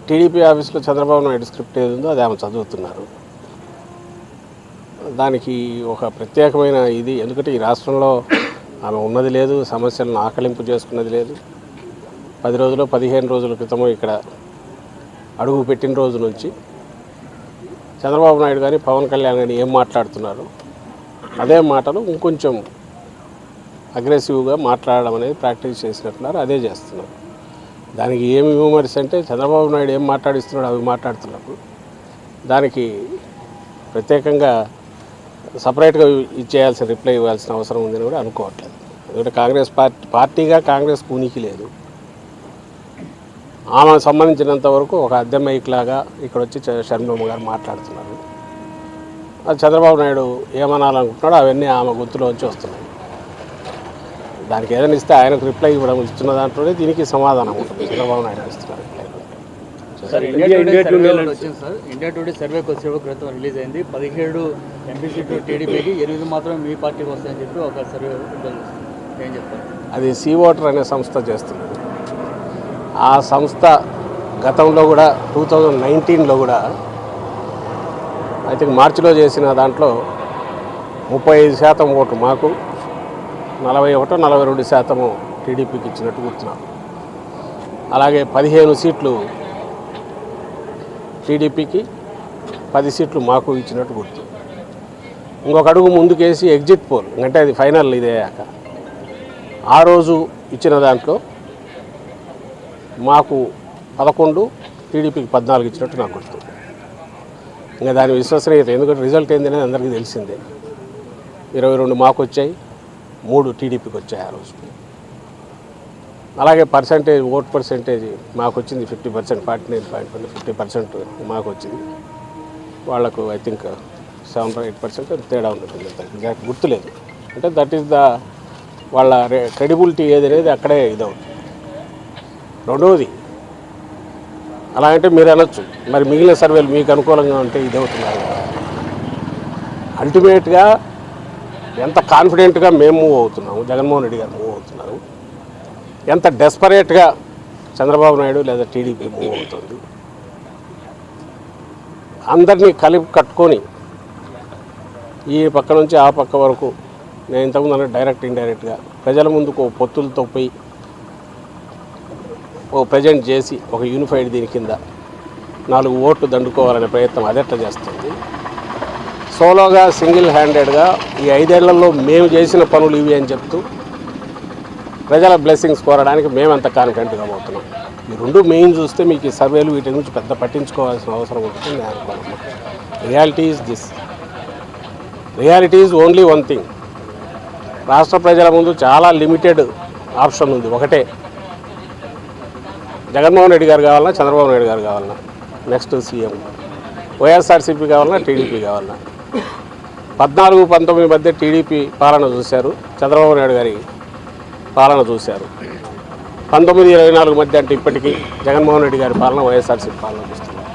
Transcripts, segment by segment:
TDP ఆఫీస్లో Chandrababu Naidu script ఏది ఉందో అది ఆమె చదువుతున్నారు. దానికి ఒక ప్రత్యేకమైన ఇది, ఎందుకంటే ఈ రాష్ట్రంలో ఆమె ఉన్నది లేదు, సమస్యలను ఆకలింపు చేసుకున్నది లేదు. 10 రోజులు 15 రోజుల క్రితమో ఇక్కడ అడుగు పెట్టిన రోజు నుంచి చంద్రబాబు నాయుడు కానీ పవన్ కళ్యాణ్ కానీ ఏం మాట్లాడుతున్నారు అదే మాటలు ఇంకొంచెం అగ్రెసివ్గా మాట్లాడడం అనేది ప్రాక్టీస్ చేసినట్టున్నారు, అదే చేస్తున్నారు. దానికి ఏమి విమర్శ అంటే చంద్రబాబు నాయుడు ఏం మాట్లాడిస్తున్నాడు అవి మాట్లాడుతున్నప్పుడు దానికి ప్రత్యేకంగా సపరేట్గా ఇచ్చేయాల్సిన రిప్లై ఇవ్వాల్సిన అవసరం ఉందని కూడా అనుకోవట్లేదు. ఎందుకంటే కాంగ్రెస్ పార్టీగా కాంగ్రెస్ ఉనికి లేదు. ఆమెకు సంబంధించినంత వరకు ఒక అద్దె మైక్ లాగా ఇక్కడ వచ్చి షర్మిలమ్మ గారు మాట్లాడుతున్నారు. అది చంద్రబాబు నాయుడు ఏమనాలనుకుంటున్నాడో అవన్నీ ఆమె గొంతులోంచి వస్తున్నాయి. దానికి ఏదైనా ఇస్తే ఆయనకు రిప్లై ఇవ్వడం ఇస్తున్న దాంట్లోనే దీనికి సమాధానం ఉంటుంది. చంద్రబాబు నాయుడు ఇస్తున్నారు ఇండియా టుడే సర్వే కొద్దిసేపు క్రితం రిలీజ్ అయింది. 17 ఎంపీ సీట్లు టీడీపీకి, 8 మాత్రం మీ పార్టీకి వస్తాయని చెప్పి ఒక సర్వే ఏం చెప్తారు? అది సీ ఓటర్ అనే సంస్థ చేస్తున్నది. ఆ సంస్థ గతంలో కూడా 2019లో కూడా ఐ థింక్ మార్చిలో చేసిన దాంట్లో 35% ఓటు మాకు, 41-42% టీడీపీకి ఇచ్చినట్టు గుర్తున్నాం. అలాగే 15 సీట్లు టీడీపీకి, 10 సీట్లు మాకు ఇచ్చినట్టు గుర్తు. ఇంకొక అడుగు ముందుకేసి ఎగ్జిట్ పోల్ అంటే అది ఫైనల్ ఇదేయాక ఆ రోజు ఇచ్చిన దాంట్లో మాకు 11, టీడీపీకి 14 ఇచ్చినట్టు నాకు గుర్తు. ఇంకా దాని విశ్వసనీయత, ఎందుకంటే రిజల్ట్ ఏంది అనేది అందరికీ తెలిసిందే. 22 మాకు వచ్చాయి, 3 టీడీపీకి వచ్చాయి ఆ రోజు. అలాగే ఓట్ పర్సెంటేజ్ మాకు వచ్చింది 50%, 49.1 50% మాకు వచ్చింది. వాళ్లకు ఐ థింక్ 7-8% తేడా ఉంటుంది, దానికి గుర్తులేదు. అంటే దట్ ఈస్ ద వాళ్ళ క్రెడిబిలిటీ ఏది అనేది అక్కడే ఇదవుతుంది. రెండవది, అలా అంటే మీరు అనొచ్చు మరి మిగిలిన సర్వేలు మీకు అనుకూలంగా ఉంటే ఇదవుతున్నారు. అల్టిమేట్గా ఎంత కాన్ఫిడెంట్గా మేము మూవ్ అవుతున్నాము, జగన్మోహన్ రెడ్డి గారు మూవ్ అవుతున్నారు, ఎంత డెస్పరేట్గా చంద్రబాబు నాయుడు లేదా టీడీపీ మూవ్ అవుతుంది, అందరినీ కలిపి కట్టుకొని ఈ పక్క నుంచి ఆ పక్క వరకు నేను ఇంతకుముందు అన్న డైరెక్ట్ ఇండైరెక్ట్గా ప్రజల ముందుకు పొత్తులతో పోయి ప్రజెంట్ చేసి ఒక యూనిఫైడ్ దీని కింద 4 ఓట్లు దండుకోవాలనే ప్రయత్నం అదెట్లా చేస్తుంది. సోలోగా సింగిల్ హ్యాండెడ్గా ఈ 5 ఏళ్లలో మేము చేసిన పనులు ఇవి అని చెప్తూ ప్రజల బ్లెస్సింగ్స్ కోరడానికి మేమంత కాన్ఫిడెంట్గా పోతున్నాం. ఈ 2 మెయిన్ చూస్తే మీకు ఈ సర్వేలు వీటి నుంచి పెద్ద పట్టించుకోవాల్సిన అవసరం ఉంటుంది నేను అనుకోను. Reality is only one thing. రాష్ట్ర ప్రజల ముందు చాలా లిమిటెడ్ ఆప్షన్ ఉంది. ఒకటే, జగన్మోహన్ రెడ్డి గారు కావాలన్నా, చంద్రబాబు నాయుడు గారు కావాలన్నా, నెక్స్ట్ సీఎం, వైఎస్ఆర్సీపీ కావాలన్నా, టీడీపీ కావాలన్నా. 14-19 మధ్య టీడీపీ పాలన చూశారు, చంద్రబాబు నాయుడు గారి పాలన చూశారు. 19-24 మధ్య అంటే ఇప్పటికీ జగన్మోహన్ రెడ్డి గారి పాలన, వైఎస్ఆర్సీపీ పాలన చూస్తున్నారు.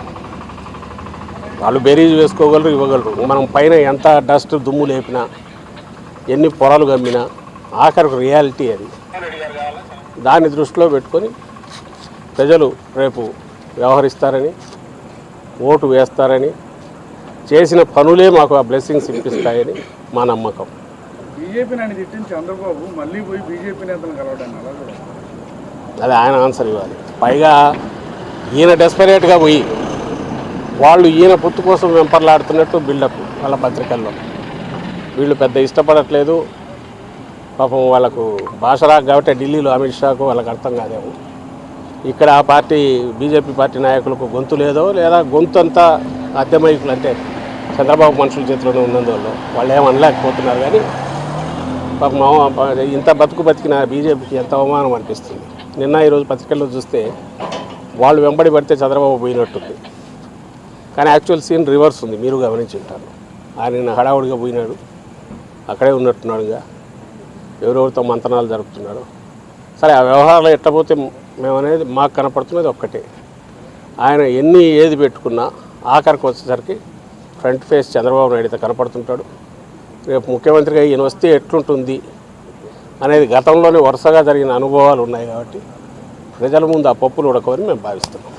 వాళ్ళు బేరీజ్ వేసుకోగలరు, ఇవ్వగలరు. మనం పైన ఎంత డస్ట్ దుమ్ము లేపినా, ఎన్ని పొరలు గమ్మినా ఆఖరికి రియాలిటీ అది. దాన్ని దృష్టిలో పెట్టుకొని ప్రజలు రేపు వ్యవహరిస్తారని, ఓటు వేస్తారని, చేసిన పనులే మాకు ఆ బ్లెస్సింగ్స్ ఇప్పిస్తాయని మా నమ్మకం. బీజేపీని తిట్టిన చంద్రబాబు మళ్ళీ పోయి బీజేపీ నేతలను కలవడానికి అది ఆయన ఆన్సర్ ఇవ్వాలి. పైగా ఈయన డెస్పరేట్గా పోయి వాళ్ళు ఈయన పొత్తు కోసం వెంపర్లాడుతున్నట్టు బిల్డప్ వాళ్ళ పత్రికల్లో. వీళ్ళు పెద్ద ఇష్టపడట్లేదు పాపం, వాళ్ళకు భాష రాక కాబట్టి ఢిల్లీలో అమిత్ షాకు వాళ్ళకి అర్థం కాదేమో. ఇక్కడ ఆ పార్టీ బీజేపీ పార్టీ నాయకులకు గొంతు లేదో, లేదా గొంతు అంతా అద్దె మైకులు అంటే చంద్రబాబు మనుషుల చేతిలోనే ఉన్నందువల్ల వాళ్ళు ఏమనలేకపోతున్నారు. కానీ పాపం ఇంత బతికిన బీజేపీకి ఎంత అవమానం అనిపిస్తుంది. నిన్న ఈరోజు పత్రికల్లో చూస్తే వాళ్ళు వెంబడి పడితే చంద్రబాబు పోయినట్టుంది, కానీ యాక్చువల్ సీన్ రివర్స్ ఉంది. మీరు గమనించి ఉంటారు. ఆయన హడావుడిగా పోయినాడు, అక్కడే ఉన్నట్టున్నాడుగా, ఎవరెవరితో మంతనాలు జరుపుతున్నాడు. సరే, ఆ వ్యవహారాలు ఎట్టపోతే మేమనేది మాకు కనపడుతున్నది ఒక్కటే, ఆయన ఏది పెట్టుకున్నా ఆఖరికి వచ్చేసరికి ఫ్రంట్ ఫేస్ చంద్రబాబు నాయుడుతో కనపడుతుంటాడు. రేపు ముఖ్యమంత్రిగా ఈయన వస్తే ఎట్లుంటుంది అనేది గతంలోనే వరుసగా జరిగిన అనుభవాలు ఉన్నాయి కాబట్టి ప్రజల ముందు ఆ పప్పులు ఉడకవని మేము భావిస్తున్నాం.